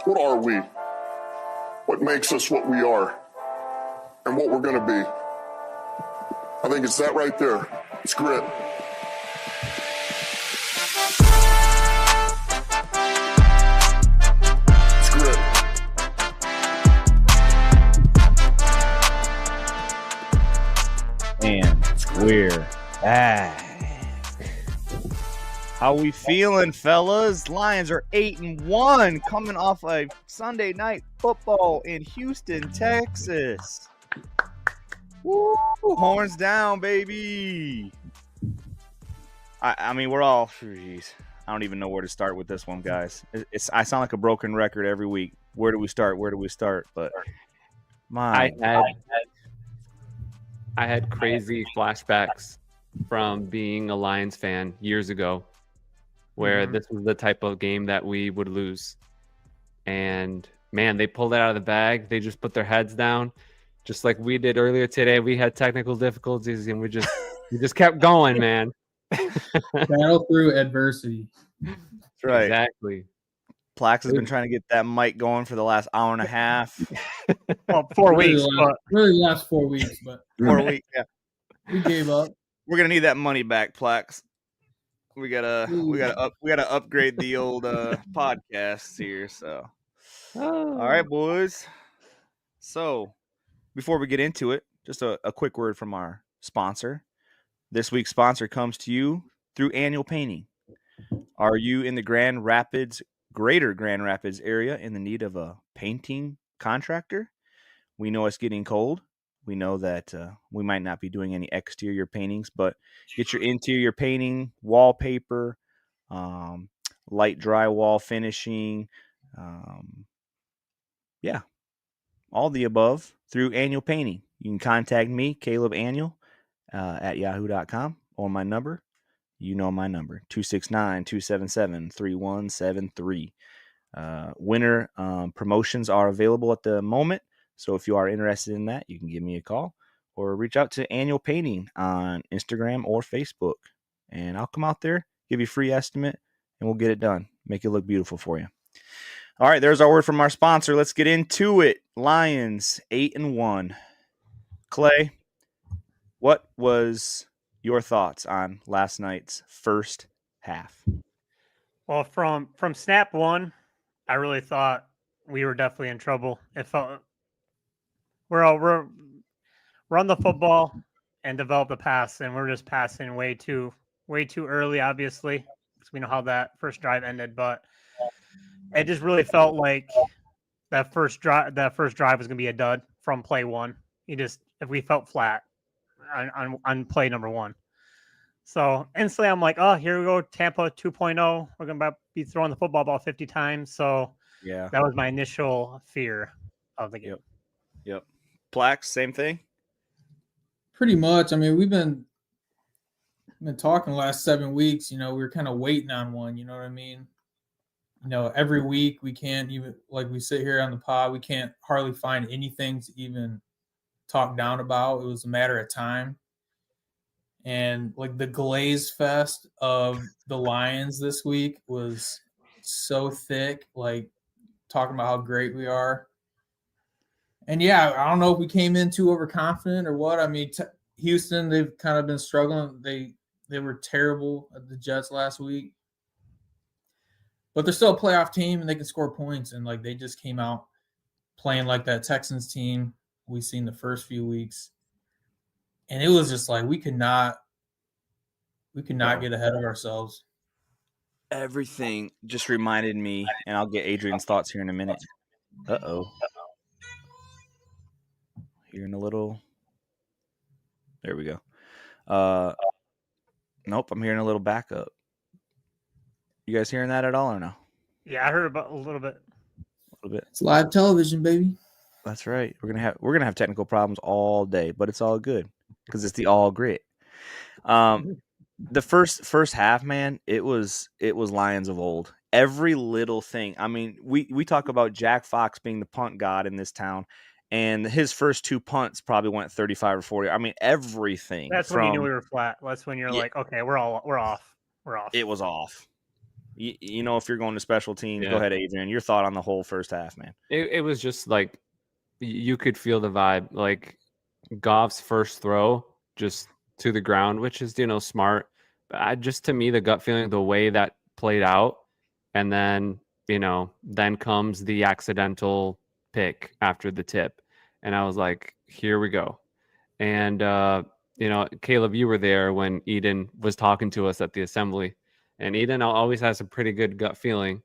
What are we? What makes us what we are? And what we're going to be? I think it's that right there. It's grit. It's grit. And we're back. How we feeling, fellas? Lions are 8-1, coming off a Sunday night football in Houston, Texas. Woo! Horns down, baby. I mean, we're all. Geez, I don't even know where to start with this one, guys. I sound like a broken record every week. Where do we start? But I had crazy flashbacks from being a Lions fan years ago, where this was the type of game that we would lose. And man, they pulled it out of the bag. They just put their heads down, just like we did earlier today. We had technical difficulties, and we just kept going, man. Battle through adversity. That's right. Exactly. Plax has been trying to get that mic going for the last hour and a half. Well, 4 weeks. Really the last 4 weeks, but 4 weeks, yeah. We gave up. We're gonna need that money back, Plax. We gotta upgrade the old podcasts here. So, all right, boys. So, before we get into it, just a quick word from our sponsor. This week's sponsor comes to you through Annual Painting. Are you in the Greater Grand Rapids area in the need of a painting contractor? We know it's getting cold. We know that we might not be doing any exterior paintings, but get your interior painting, wallpaper, light drywall finishing, all the above through Annual Painting. You can contact me, Caleb Annual, at yahoo.com, or my number. You know my number, 269-277-3173. Winter promotions are available at the moment. So if you are interested in that, you can give me a call or reach out to Annual Painting on Instagram or Facebook. And I'll come out there, give you a free estimate, and we'll get it done. Make it look beautiful for you. All right, there's our word from our sponsor. Let's get into it. Lions 8-1. Clay, what was your thoughts on last night's first half? Well, from snap one, I really thought we were definitely in trouble. It felt we're run the football and develop the pass, and we're just passing way too early, obviously, because we know how that first drive ended. But it just really felt like that first drive was going to be a dud from play one. If we felt flat on play number one. So instantly I'm like, oh, here we go, Tampa 2.0. We're going to be throwing the football about 50 times. So yeah, that was my initial fear of the game. Yep. Plax, same thing? Pretty much. I mean, we've been talking the last 7 weeks. We were kind of waiting on one. You know what I mean? Every week we can't even, like we sit here on the pod, we can't hardly find anything to even talk down about. It was a matter of time. And like the glaze fest of the Lions this week was so thick, like talking about how great we are. And yeah, I don't know if we came in too overconfident or what. I mean, Houston, they've kind of been struggling. They were terrible at the Jets last week. But they're still a playoff team and they can score points. And like they just came out playing like that Texans team we've seen the first few weeks. And it was just like we could not get ahead of ourselves. Everything just reminded me, and I'll get Adrian's thoughts here in a minute. Uh-oh. Hearing a little. There we go. Nope, I'm hearing a little backup. You guys hearing that at all or no? Yeah, I heard about a little bit. It's live television, baby. That's right. We're gonna have technical problems all day, but it's all good because it's the all grit. The first half, man, it was Lions of old. Every little thing. I mean, we talk about Jack Fox being the punt god in this town, and his first two punts probably went 35 or 40. I mean, everything. That's when you knew we were flat. That's when you're like, okay, we're off. It was off. You know, if you're going to special teams, Yeah. go ahead, Adrian. Your thought on the whole first half, man. It was just like you could feel the vibe. Like Goff's first throw just to the ground, which is, smart. But to me, the gut feeling, the way that played out, and then, then comes the accidental pick after the tip. And I was like, here we go. And, Caleb, you were there when Eden was talking to us at the assembly. And Eden always has a pretty good gut feeling.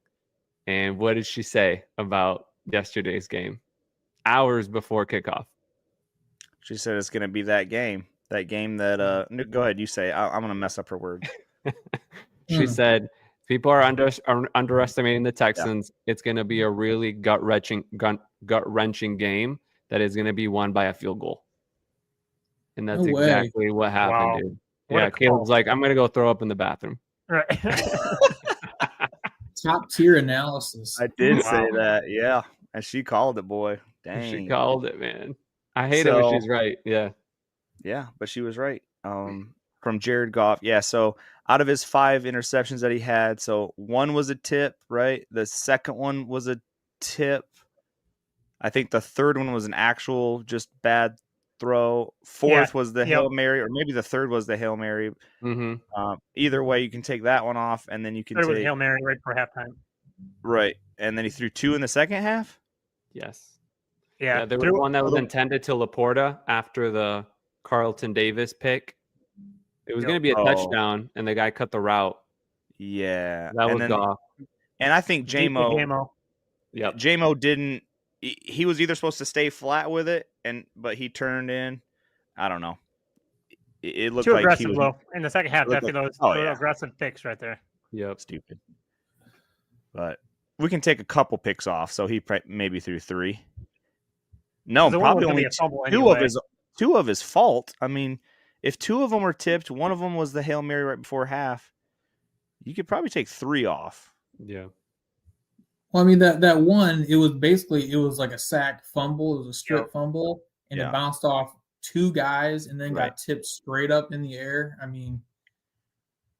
And what did she say about yesterday's game? Hours before kickoff. She said it's going to be that game that go ahead, you say. I'm going to mess up her words. She said people are underestimating the Texans. Yeah. It's going to be a really gut-wrenching game that is going to be won by a field goal. And that's exactly what happened, dude. Yeah, Caleb's like, I'm going to go throw up in the bathroom. Right. Top tier analysis. I did say that, yeah. And she called it, boy. Dang. She called it, man. I hate it when she's right. Yeah. Yeah, but she was right. From Jared Goff. Yeah, so out of his 5 interceptions that he had, so one was a tip, right? The second one was a tip. I think the third one was an actual just bad throw. Fourth was the Hail Mary, or maybe the third was the Hail Mary. Mm-hmm. Either way, you can take that one off, and then you can take Hail Mary right for halftime. Right, and then he threw 2 in the second half. Yes. Yeah, there was one that was intended to Laporta after the Carlton Davis pick. It was going to be a touchdown, and the guy cut the route. Yeah, that was Goff. And I think J-Mo. Yep. J-Mo didn't. He was either supposed to stay flat with it, but he turned in. I don't know. It looked too like aggressive, he was though. In the second half, definitely those aggressive picks right there. Yep. Stupid. But we can take a couple picks off, so he maybe threw 3. No, probably only 2 of his fault. I mean, if 2 of them were tipped, one of them was the Hail Mary right before half, you could probably take 3 off. Yeah. Well, I mean, that one, it was like a sack fumble. It was a strip fumble, and it bounced off 2 guys and then got tipped straight up in the air. I mean,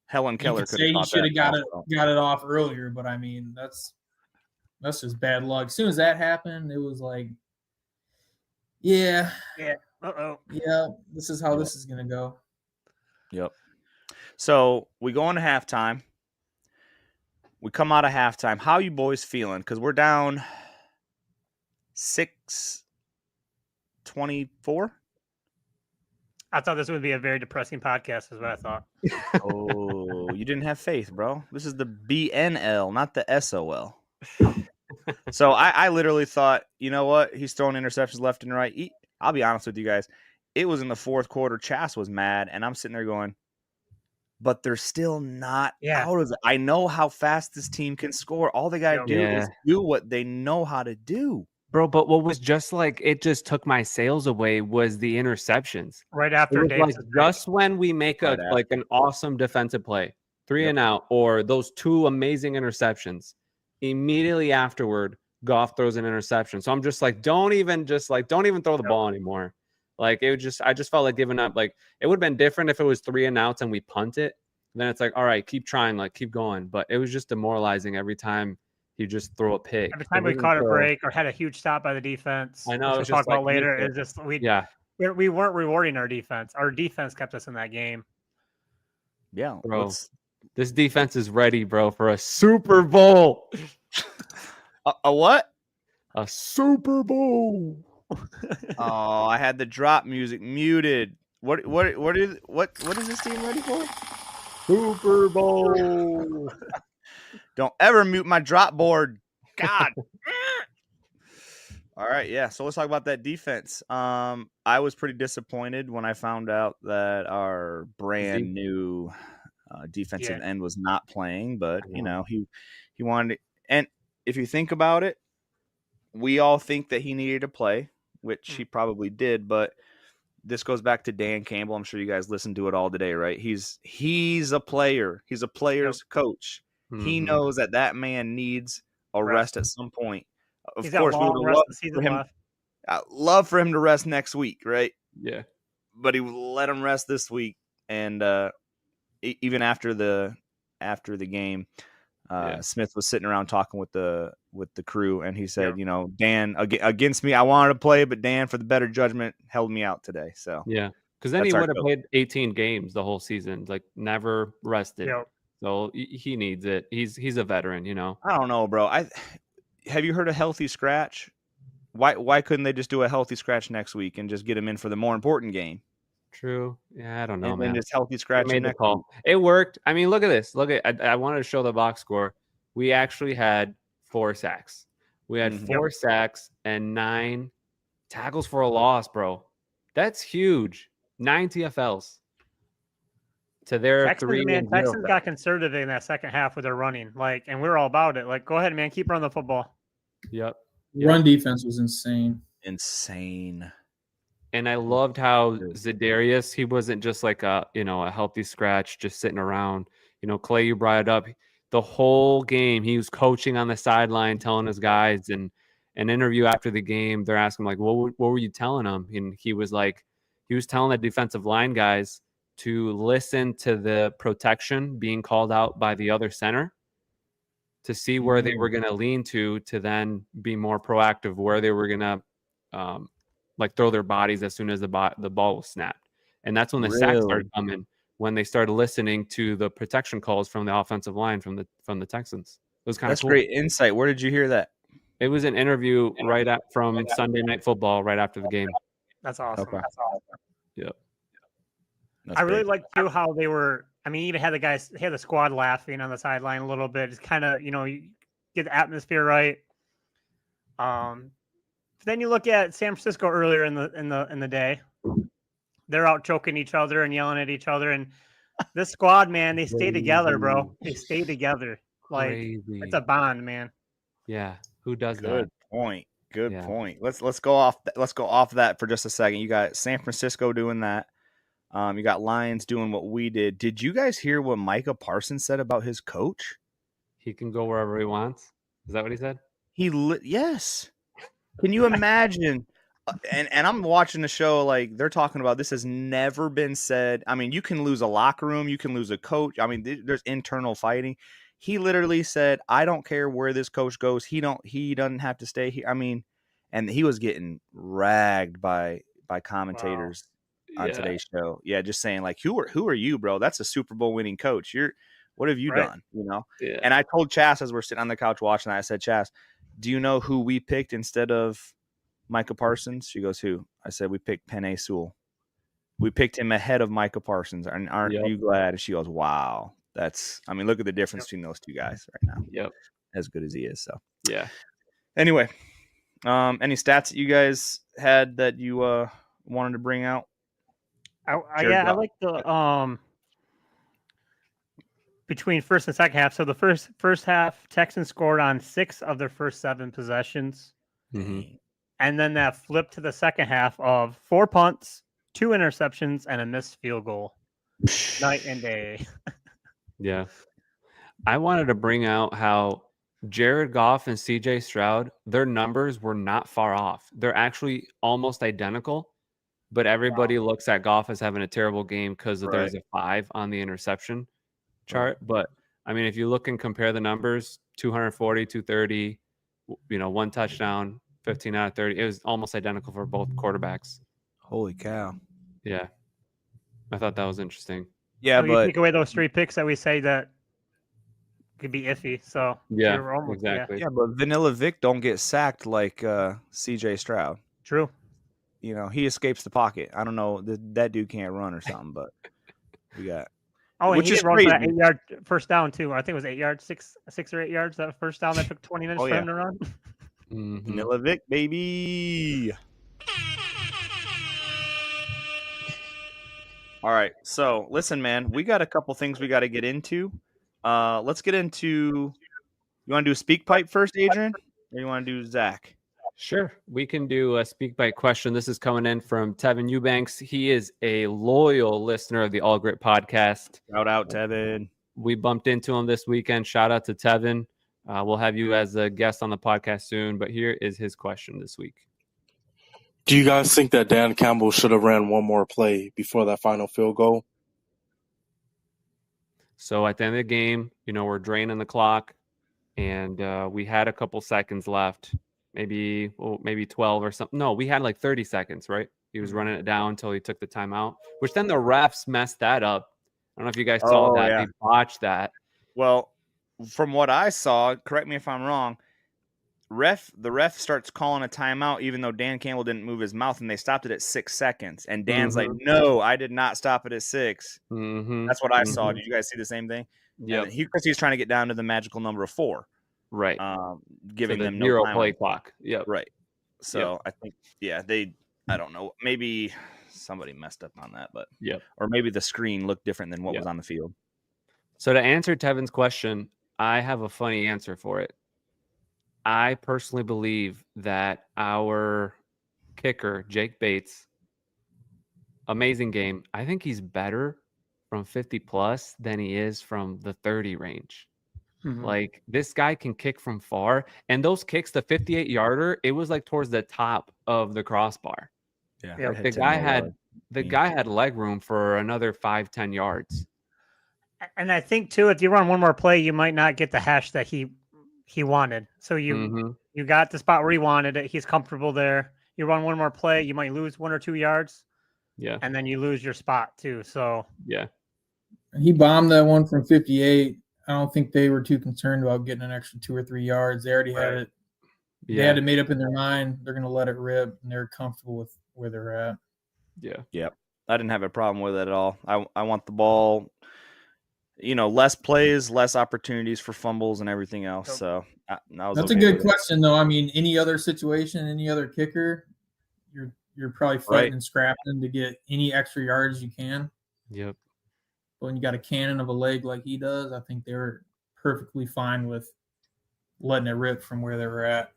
Helen Keller could say he should have got it off earlier, but I mean, that's just bad luck. As soon as that happened, it was like, yeah, this is how this is gonna go. Yep. So we go into halftime. We come out of halftime. How you boys feeling? Because we're down 6-24. I thought this would be a very depressing podcast, is what I thought. Oh, you didn't have faith, bro. This is the BNL, not the SOL. So I literally thought, you know what? He's throwing interceptions left and right. I'll be honest with you guys. It was in the fourth quarter. Chas was mad, and I'm sitting there going, but they're still not out of it. I know how fast this team can score. All they got to do is do what they know how to do. Bro, but what was just like, it just took my sails away was the interceptions. Right after Davis. Like just when we make an awesome defensive play, 3 and out, or those 2 amazing interceptions, immediately afterward, Goff throws an interception. So I'm just like, don't even throw the ball anymore. Like I just felt like giving up. Like it would have been different if it was 3 and outs and we punt it. Then it's like, all right, keep trying, like keep going. But it was just demoralizing every time you just throw a pick. Every time we caught a break or had a huge stop by the defense. I know. We'll talk about later. It's just we weren't rewarding our defense. Our defense kept us in that game. Yeah, bro. This defense is ready, bro, for a Super Bowl. A what? A Super Bowl. Oh, I had the drop music muted. What is this team ready for? Super Bowl. Don't ever mute my drop board. God. All right, yeah. So let's talk about that defense. I was pretty disappointed when I found out that our brand new defensive end was not playing, but you know, he wanted to, and if you think about it, we all think that he needed to play, which he probably did, but this goes back to Dan Campbell. I'm sure you guys listened to it all today, right? He's a player. He's a player's coach. Mm-hmm. He knows that man needs a rest at some point. Of course, we would love for him to rest next week, right? Yeah. But he let him rest this week, and even after the game, Smith was sitting around talking with the crew, and he said, Dan, against me, I wanted to play, but Dan, for the better judgment, held me out today. So yeah, because then he would have played 18 games the whole season, like never rested. Yep. So he needs it. He's a veteran, I don't know, bro. Have you heard of healthy scratch? Why couldn't they just do a healthy scratch next week and just get him in for the more important game? True. Yeah, I don't know, and man. then just healthy scratch made the call. It worked. I mean, look at this. I wanted to show the box score. We actually had 4 sacks. We had 4 sacks and 9 tackles for a loss, bro. That's huge. 9 TFLs to their Texans, 3. Man, Texans got conservative in that second half with their running, and we were all about it. Like, go ahead, man, keep running the football. Yep. Run defense was insane. And I loved how Za'Darius, he wasn't just like a healthy scratch just sitting around. Clay, you brought it up. The whole game, he was coaching on the sideline, telling his guys. And an interview after the game, they're asking like, what were you telling him? And he was telling the defensive line guys to listen to the protection being called out by the other center to see where they were going to lean to then be more proactive, where they were going to throw their bodies as soon as the ball was snapped. And that's when the sacks started coming, when they started listening to the protection calls from the offensive line from the Texans. It was kind of cool. That's great insight. Where did you hear that? It was an interview from Sunday Night Football right after the game. That's awesome. Okay. That's awesome. Yep. I really like too how they were. I mean, even had the squad laughing on the sideline a little bit. Just kind of, you get the atmosphere right. Then you look at San Francisco earlier in the day. They're out choking each other and yelling at each other. And this squad, man, they stay together, bro. They stay together. Like, it's a bond, man. Yeah. Who does that? Good point. Good point. Let's go off that for just a second. You got San Francisco doing that. You got Lions doing what we did. Did you guys hear what Micah Parsons said about his coach? He can go wherever he wants. Is that what he said? Yes. Can you imagine? And I'm watching the show, like, they're talking about this has never been said. I mean, you can lose a locker room, you can lose a coach. I mean, there's internal fighting. He literally said, I don't care where this coach goes. He doesn't have to stay here. I mean, and he was getting ragged by commentators on today's show. Yeah, just saying, like, who are you, bro? That's a Super Bowl winning coach. What have you done? Yeah. And I told Chas as we're sitting on the couch watching that, I said, Chas, do you know who we picked instead of Micah Parsons? She goes, who? I said, we picked Penei Sewell. We picked him ahead of Micah Parsons. Aren't you glad? And she goes, wow. Look at the difference between those two guys right now. Yep. As good as he is. So yeah. Anyway, any stats that you guys had that you wanted to bring out? I like the between first and second half. So the first half, Texans scored on 6 of their first 7 possessions. Mm-hmm. And then that flipped to the second half of 4 punts, 2 interceptions, and a missed field goal. Night and day. Yeah. I wanted to bring out how Jared Goff and CJ Stroud, their numbers were not far off. They're actually almost identical, but everybody looks at Goff as having a terrible game because there's a 5 on the interception chart. But I mean, if you look and compare the numbers, 240, 230, 1 touchdown, 15 out of 30. It was almost identical for both quarterbacks. Holy cow. Yeah. I thought that was interesting. Yeah, so but you take away those 3 picks that we say that could be iffy. So yeah, exactly. Yeah, but Vanilla Vic don't get sacked like CJ Stroud. True. He escapes the pocket. I don't know, that dude can't run or something, but we got. Oh, and which he is did run for that crazy. 8-yard first down too. I think it was 8 yards, 6 or 8 yards. That first down that took 20 minutes for him to run. Mm-hmm. Vanilla Vic, baby. All right, so listen, man, we got a couple things we got to get into. Let's get into. You want to do a speak pipe first, Adrian, or you want to do Zach? Sure, we can do a speak bite question. This is coming in from Tevin Eubanks. He is a loyal listener of the All Grit podcast. Shout out, Tevin. We bumped into him this weekend. Shout out to Tevin. We'll have you as a guest on the podcast soon, but here is his question this week. Do you guys think that Dan Campbell should have ran one more play before that final field goal? So at the end of the game, we're draining the clock, and we had a couple seconds left, maybe 12 or something. No, we had like 30 seconds, right? He was running it down until he took the timeout, which then the refs messed that up. I don't know if you guys saw that. yeah. They botched that. Well, from what I saw, correct me if I'm wrong, the ref starts calling a timeout even though Dan Campbell didn't move his mouth, and they stopped it at 6 seconds. And Dan's like, no, I did not stop it at 6. That's what I saw. Did you guys see the same thing? Yeah. Because he's trying to get down to the magical number of 4. Right. Giving them no 0 time play clock. Yep. Right. So I think, I don't know. Maybe somebody messed up on that, but or maybe the screen looked different than what was on the field. So to answer Tevin's question, I have a funny answer for it. I personally believe that our kicker, Jake Bates, amazing game. I think he's better from 50 plus than he is from the 30 range. Like, this guy can kick from far, and those kicks, the 58-yarder, it was like towards the top of the crossbar. Yeah, like the guy had leg room for another 5-10 yards. And I think too, if you run one more play, you might not get the hash that he wanted. So you got the spot where he wanted it. He's comfortable there. You run one more play, you might lose 1 or 2 yards. Yeah. And then you lose your spot too. So he bombed that one from 58. I don't think they were too concerned about getting an extra 2 or 3 yards. They already had it. They had it made up in their mind. They're going to let it rip, and they're comfortable with where they're at. Yeah. I didn't have a problem with it at all. I want the ball, less plays, less opportunities for fumbles and everything else. So that's a good question, though. I mean, any other situation, any other kicker, you're probably fighting and scrapping to get any extra yards you can. Yep. But when you got a cannon of a leg like he does, I think they were perfectly fine with letting it rip from where they were at.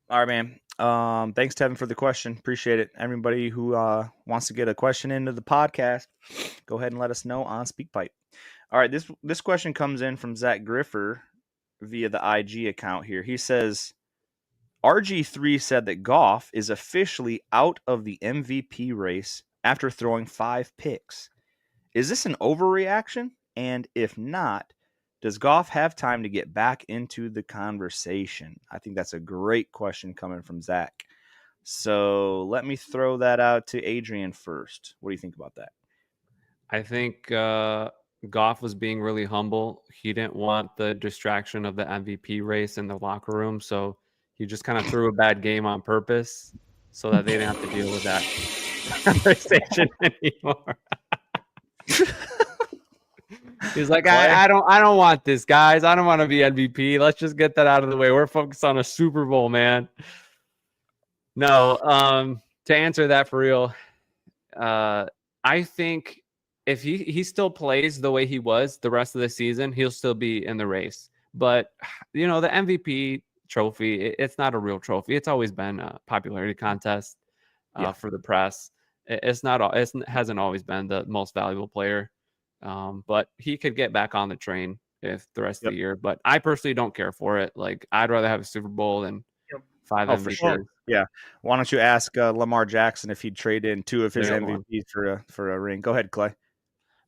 All right, man. Thanks, Tevin, for the question. Appreciate it. Everybody who wants to get a question into the podcast, go ahead and let us know on SpeakPipe. All right, this question comes in from Zach Griffer via the IG account here. He says, RG3 said that Goff is officially out of the MVP race after throwing 5 picks. Is this an overreaction? And if not, does Goff have time to get back into the conversation? I think that's a great question coming from Zach. So let me throw that out to Adrian first. What do you think about that? I think Goff was being really humble. He didn't want the distraction of the MVP race in the locker room, so he just kind of threw a bad game on purpose so that they didn't have to deal with that conversation anymore. He's like, I don't want this, guys. I don't want to be MVP. Let's just get that out of the way. We're focused on a Super Bowl, man. No, to answer that for real, I think if he still plays the way he was the rest of the season, he'll still be in the race. But, the MVP trophy, it's not a real trophy. It's always been a popularity contest for the press. It hasn't always been the most valuable player. But he could get back on the train if the rest of the year. But I personally don't care for it. Like, I'd rather have a Super Bowl than 5 MVPs. For sure. Yeah. Why don't you ask Lamar Jackson if he'd trade in 2 of his MVPs for a ring? Go ahead, Clay.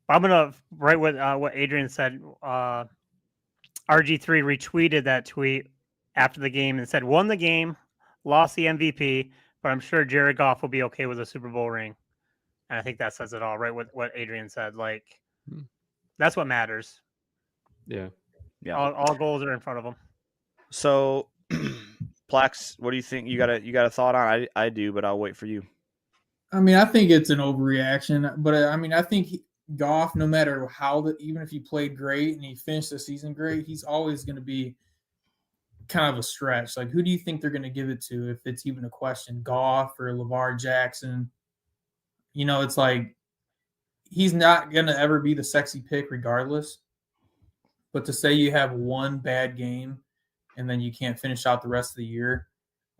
I'm gonna write with what Adrian said. RG3 retweeted that tweet after the game and said, "Won the game, lost the MVP, but I'm sure Jared Goff will be okay with a Super Bowl ring." And I think that says it all, right? With what Adrian said, like that's what matters. Yeah. All goals are in front of them. So, Plax, what do you think? You got a thought on? I do, but I'll wait for you. I mean, I think it's an overreaction, but I mean, I think Goff, no matter even if he played great and he finished the season great, he's always going to be kind of a stretch. Like, who do you think they're going to give it to if it's even a question? Goff or Lamar Jackson? It's like he's not going to ever be the sexy pick regardless. But to say you have one bad game and then you can't finish out the rest of the year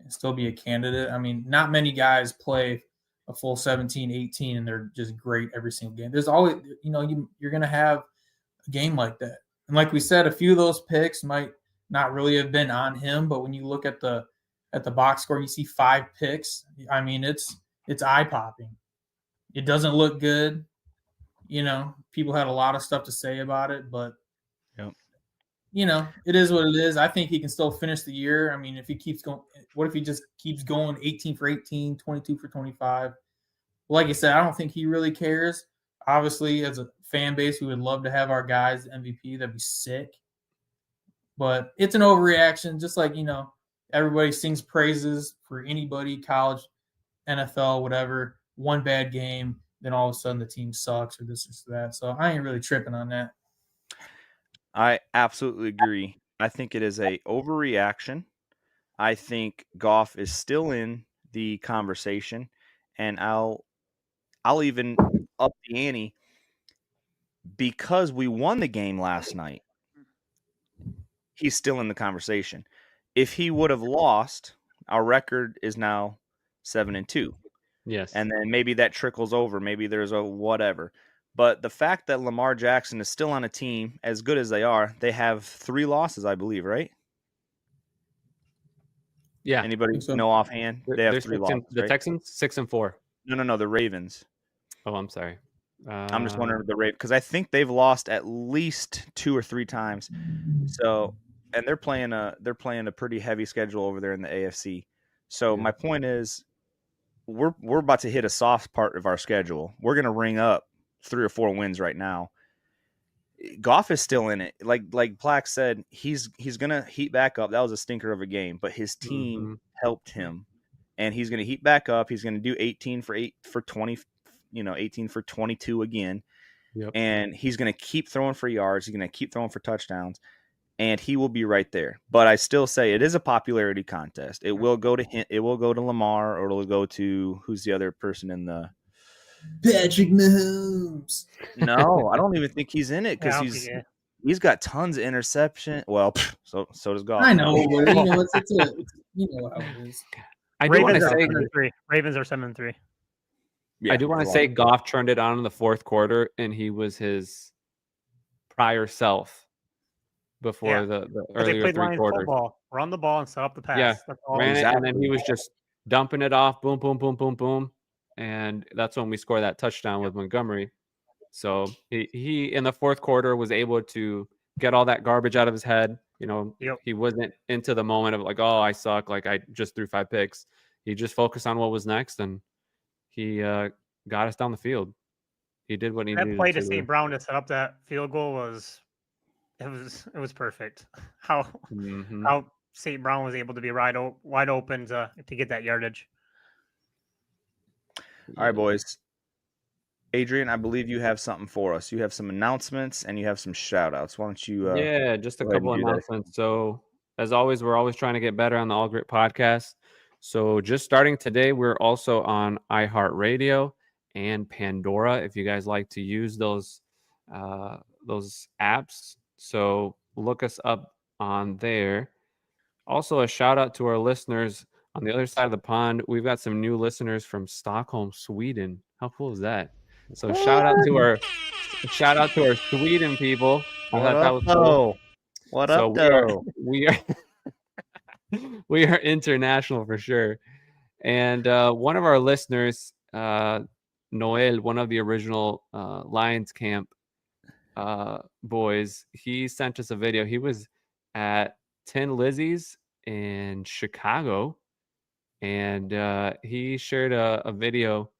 and still be a candidate, I mean, not many guys play a full 17, 18, and they're just great every single game. There's always, you're going to have a game like that. And like we said, a few of those picks might not really have been on him, but when you look at the box score, you see 5 picks. I mean, it's eye-popping. It doesn't look good. people had a lot of stuff to say about it, but Yep. It is what it is. I think he can still finish the year. I mean, if he keeps going, what if he just keeps going 18 for 18, 22 for 25? Like I said, I don't think he really cares. Obviously, as a fan base, we would love to have our guys MVP. That'd be sick. But it's an overreaction, just like, everybody sings praises for anybody, college, NFL, whatever, one bad game, then all of a sudden the team sucks or this or that. So I ain't really tripping on that. I absolutely agree. I think it is a overreaction. I think Goff is still in the conversation, and I'll even up the ante because we won the game last night. He's still in the conversation. If he would have lost, our record is now 7-2. Yes. And then maybe that trickles over. Maybe there's a whatever. But the fact that Lamar Jackson is still on a team, as good as they are, they have 3 losses, I believe, right? Yeah. Anybody so. know offhand? They have 3 losses. The right? Texans 6-4. No, the Ravens. Oh, I'm sorry. I'm just wondering the Ravens because I think they've lost at least 2 or 3 times. So, and they're playing a pretty heavy schedule over there in the AFC. So my point is, we're about to hit a soft part of our schedule. We're going to ring up 3 or 4 wins right now. Goff is still in it. Like Plack said, he's going to heat back up. That was a stinker of a game, but his team helped him, and he's going to heat back up. He's going to do 18 for 20, 18 for 22 again. Yep. And he's going to keep throwing for yards. He's going to keep throwing for touchdowns, and he will be right there. But I still say it is a popularity contest. It will go to him. It will go to Lamar, or it'll go to who's the other person in the Patrick Mahomes. No, I don't even think he's in it because he's got tons of interception. Well, so does Goff. I know, but it's how it is. I do want to say Ravens are 7-3. Yeah, I do want to say Goff turned it on in the fourth quarter, and he was his prior self before the earlier they played 3 Lions quarters. football, run the ball and set up the pass. Yeah, That's all. ran it, and then he was just dumping it off, boom, boom, boom, boom, boom, and that's when we scored that touchdown with Montgomery. So he in the fourth quarter was able to get all that garbage out of his head. He wasn't into the moment of like, oh, I suck, like I just threw 5 picks. He just focused on what was next, and he got us down the field. He did what he needed to. That play to St. Brown to set up that field goal was perfect. How St. Brown was able to be wide open to get that yardage. All right, boys. Adrian, I believe you have something for us. You have some announcements and you have some shout outs. Why don't you just a couple announcements. So as always, we're always trying to get better on the All Grit podcast. So just starting today, we're also on iHeartRadio and Pandora if you guys like to use those apps. So look us up on there. Also, a shout out to our listeners on the other side of the pond. We've got some new listeners from Stockholm, Sweden. How cool is that? So shout out to our Sweden people. What up, though? What up, though? We are international for sure. And one of our listeners, Noel, one of the original Lions Camp boys, he sent us a video. He was at Tin Lizzie's in Chicago, and he shared a video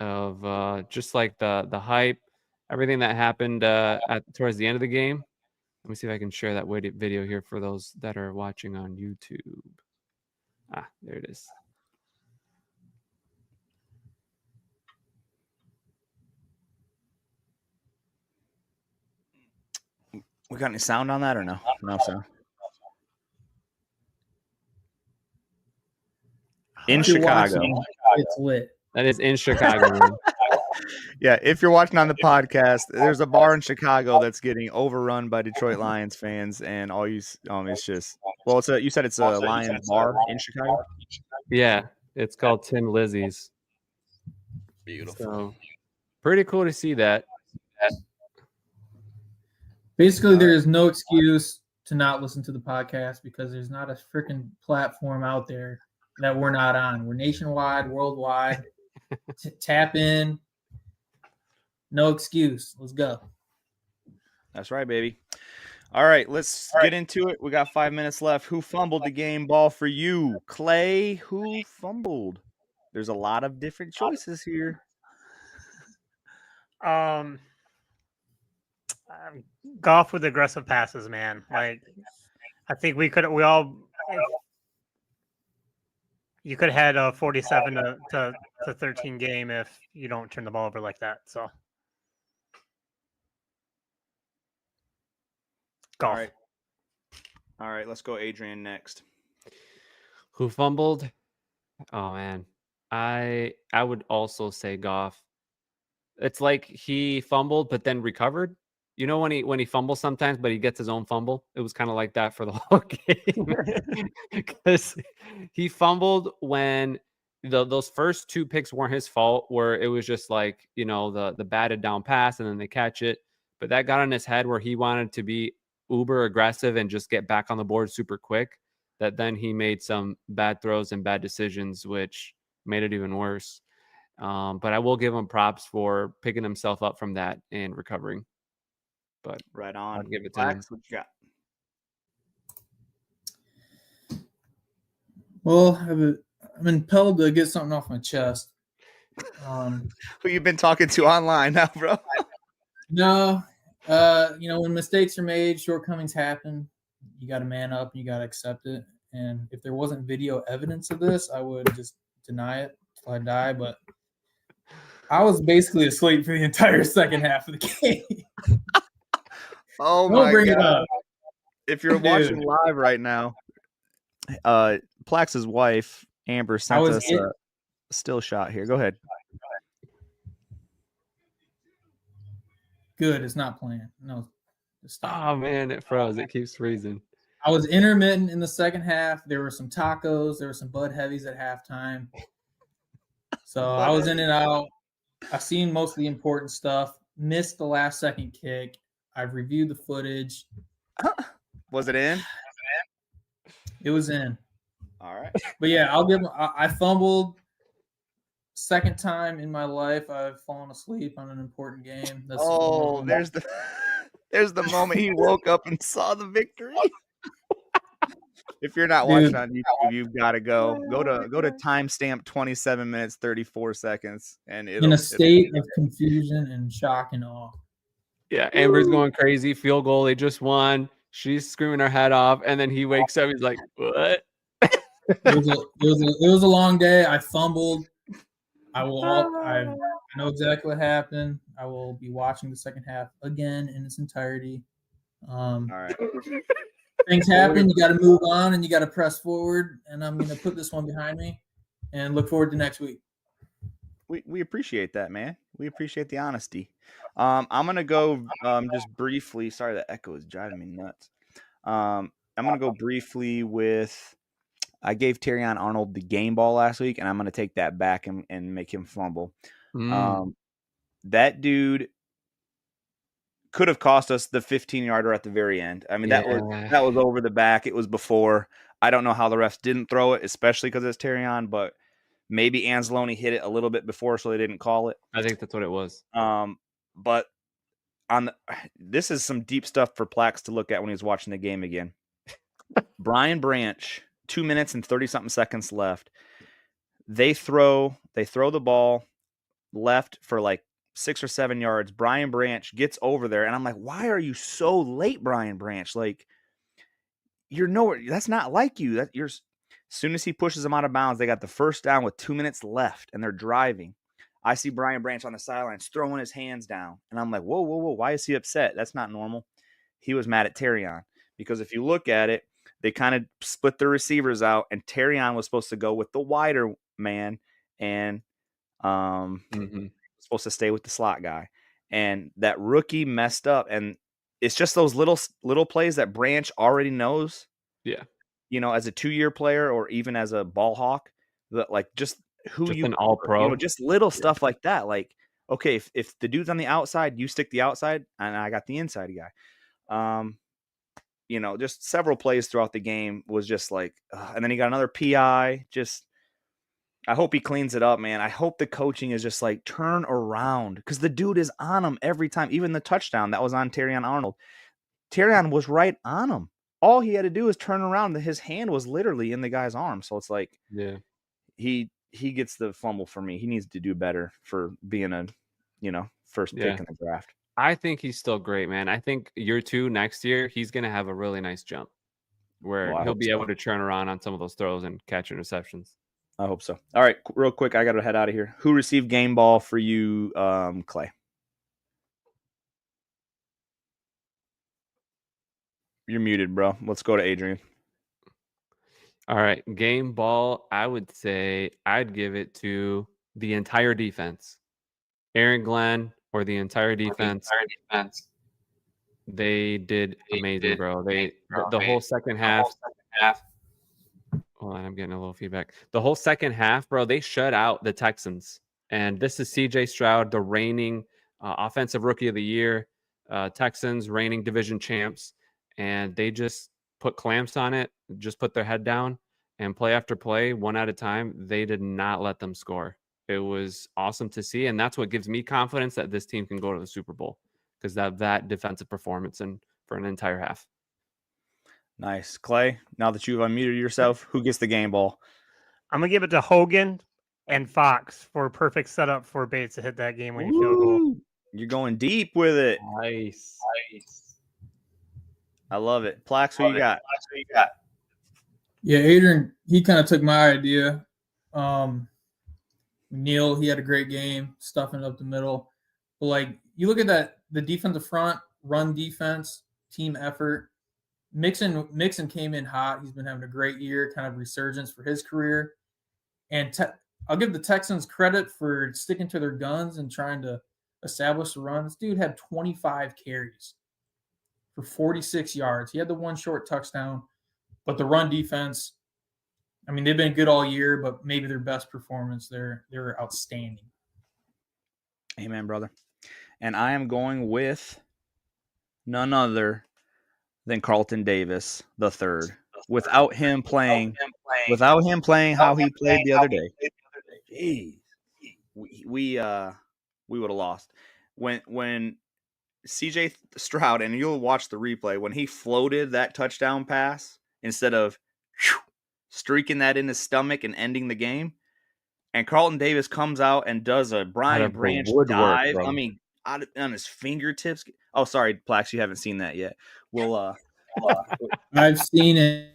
of just like the hype, everything that happened towards the end of the game. Let me see if I can share that video here for those that are watching on YouTube. There it is. We got any sound on that or no? No sound. In Chicago. It's lit. That is in Chicago. Yeah, if you're watching on the podcast, there's a bar in Chicago that's getting overrun by Detroit Lions fans, and all you it's just you said it's a Lions bar in Chicago. Yeah, it's called Tin Lizzie's. Beautiful. So, pretty cool to see that. Basically, there is no excuse to not listen to the podcast because there's not a freaking platform out there that we're not on. We're nationwide, worldwide. Tap in. No excuse. Let's go. That's right, baby. All right, let's get into it. We got 5 minutes left. Who fumbled the game ball for you? Clay, who fumbled? There's a lot of different choices here. Goff with aggressive passes, man. Like, I think you could have had a 47 to 13 game if you don't turn the ball over like that. So, Goff. All right, let's go Adrian next. Who fumbled? Oh man, I would also say Goff. It's like he fumbled but then recovered. You know when he fumbles sometimes, but he gets his own fumble. It was kind of like that for the whole game because he fumbled when those first 2 picks weren't his fault. Where it was just like the batted down pass and then they catch it, but that got on his head where he wanted to be uber aggressive and just get back on the board super quick. That then he made some bad throws and bad decisions, which made it even worse. But I will give him props for picking himself up from that and recovering. But right on. I'll give it to him. What you got? Well, I'm impelled to get something off my chest. Who you been talking to online now, bro? No, when mistakes are made, shortcomings happen. You got to man up and you got to accept it. And if there wasn't video evidence of this, I would just deny it till I die. But I was basically asleep for the entire second half of the game. Oh Don't my bring God. it up. If you're watching live right now, Plax's wife, Amber, sent us a still shot here. Go ahead. Good. It's not playing. No. Just stop. Oh man, it froze. It keeps freezing. I was intermittent in the second half. There were some tacos. There were some Bud Heavies at halftime. So I was in and out. I've seen most of the important stuff. Missed the last second kick. I've reviewed the footage. Was it in? It was in. All right. But yeah, I fumbled. Second time in my life I've fallen asleep on an important game. There's the moment he woke up and saw the victory. If you're not watching on YouTube, you've got to go to timestamp 27 minutes 34 seconds, and in a state of confusion and shock and awe. Yeah, Amber's going crazy. Field goal. They just won. She's screaming her head off, and then he wakes up. He's like, "What?" It was a long day. I fumbled. I know exactly what happened. I will be watching the second half again in its entirety. All right. Things happen. You got to move on, and you got to press forward. And I'm going to put this one behind me, and look forward to next week. We appreciate that, man. We appreciate the honesty. I'm gonna go just briefly. Sorry, the echo is driving me nuts. I'm gonna go briefly with. I gave Terrion Arnold the game ball last week, and I'm gonna take that back and make him fumble. That dude could have cost us the 15-yarder at the very end. I mean, that was over the back. It was before. I don't know how the refs didn't throw it, especially because it's Terrion, but maybe Anzalone hit it a little bit before, so they didn't call it. I think that's what it was. But this is some deep stuff for Plax to look at when he's watching the game again. Brian Branch, 2 minutes and 30-something seconds left. They throw the ball left for like 6 or 7 yards. Brian Branch gets over there, and I'm like, why are you so late, Brian Branch? Like, you're nowhere. That's not like you. As soon as he pushes them out of bounds, they got the first down with 2 minutes left, and they're driving. I see Brian Branch on the sidelines throwing his hands down, and I'm like, whoa, why is he upset? That's not normal. He was mad at Terrion because if you look at it, they kind of split their receivers out, and Terrion was supposed to go with the wider man and supposed to stay with the slot guy. And that rookie messed up, and it's just those little plays that Branch already knows. Yeah. As a 2-year player or even as a ball hawk, that like just an all pro, just little stuff like that. Like, okay, if the dude's on the outside, you stick the outside, and I got the inside guy. Just several plays throughout the game was just like, and then he got another PI. Just, I hope he cleans it up, man. I hope the coaching is just like turn around because the dude is on him every time. Even the touchdown that was on Terrion Arnold. Terrion was right on him. All he had to do was turn around. His hand was literally in the guy's arm. So it's like, he gets the fumble for me. He needs to do better for being a, first pick in the draft. I think he's still great, man. I think year 2 next year, he's going to have a really nice jump where he'll be able to turn around on some of those throws and catch interceptions. I hope so. All right, real quick, I got to head out of here. Who received game ball for you, Clay? You're muted, bro. Let's go to Adrian. All right, game ball, I would say I'd give it to the entire defense. Aaron Glenn or the entire defense. They did amazing, bro. The whole second half. Hold on, I'm getting a little feedback. The whole second half, bro, they shut out the Texans. And this is CJ Stroud, the reigning offensive rookie of the year. Texans, reigning division champs. And they just put clamps on it, just put their head down, and play after play, one at a time, they did not let them score. It was awesome to see. And that's what gives me confidence that this team can go to the Super Bowl because that defensive performance for an entire half. Nice. Clay, now that you've unmuted yourself, who gets the game ball? I'm going to give it to Hogan and Fox for a perfect setup for Bates to hit that game-winning field goal. You're going deep with it. Nice. I love it. Plax, who you got? Yeah, Adrian, he kind of took my idea. Neil, he had a great game, stuffing it up the middle. But, like, you look at that, the defensive front, run defense, team effort. Mixon came in hot. He's been having a great year, kind of resurgence for his career. And I'll give the Texans credit for sticking to their guns and trying to establish the run. This dude had 25 carries for 46 yards. He had the one short touchdown, but the run defense, I mean, they've been good all year, but maybe their best performance, they're outstanding. Amen, brother. And I am going with none other than Carlton Davis the third. Without him playing how he played the other day, jeez, we would have lost. When CJ Stroud, and you'll watch the replay, when he floated that touchdown pass instead of streaking that in his stomach and ending the game, and Carlton Davis comes out and does a Brian Branch dive. I mean, on his fingertips. Oh, sorry, Plax, you haven't seen that yet. We'll I've seen it.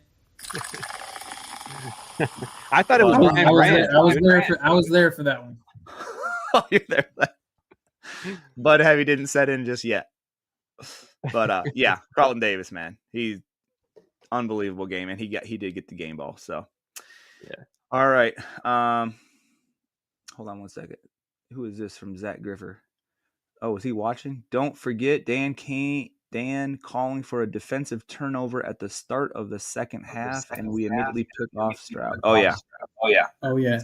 I thought it was Brian Branch. I was there for that one. Oh, you're there. Bud Heavy didn't set in just yet. But yeah, Carlton Davis, man. He's unbelievable game, and he did get the game ball. So yeah. All right. Hold on one second. Who is this from Zach Griffer? Oh, is he watching? Don't forget Dan calling for a defensive turnover at the start of the second half, and we immediately took off Stroud. Oh yeah.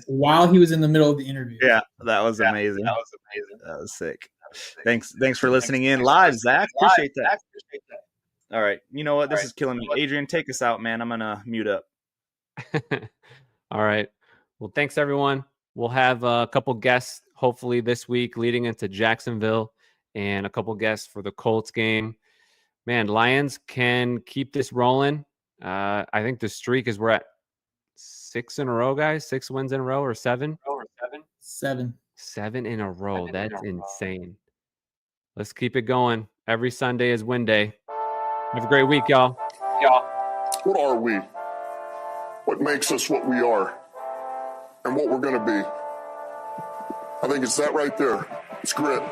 While he was in the middle of the interview. Yeah, that was amazing. That was sick. Thanks for listening in live, Zach. Appreciate that. All right. You know what? This is killing me. Adrian, take us out, man. I'm gonna mute up. All right. Well, thanks everyone. We'll have a couple guests hopefully this week leading into Jacksonville, and a couple guests for the Colts game. Man, Lions can keep this rolling. I think the streak is we're at 6 in a row, guys. 6 wins in a row, or 7? 7. 7 in a row. That's insane. Let's keep it going. Every Sunday is win day. Have a great week, y'all. What are we? What makes us what we are? And what we're going to be? I think it's that right there. It's grit.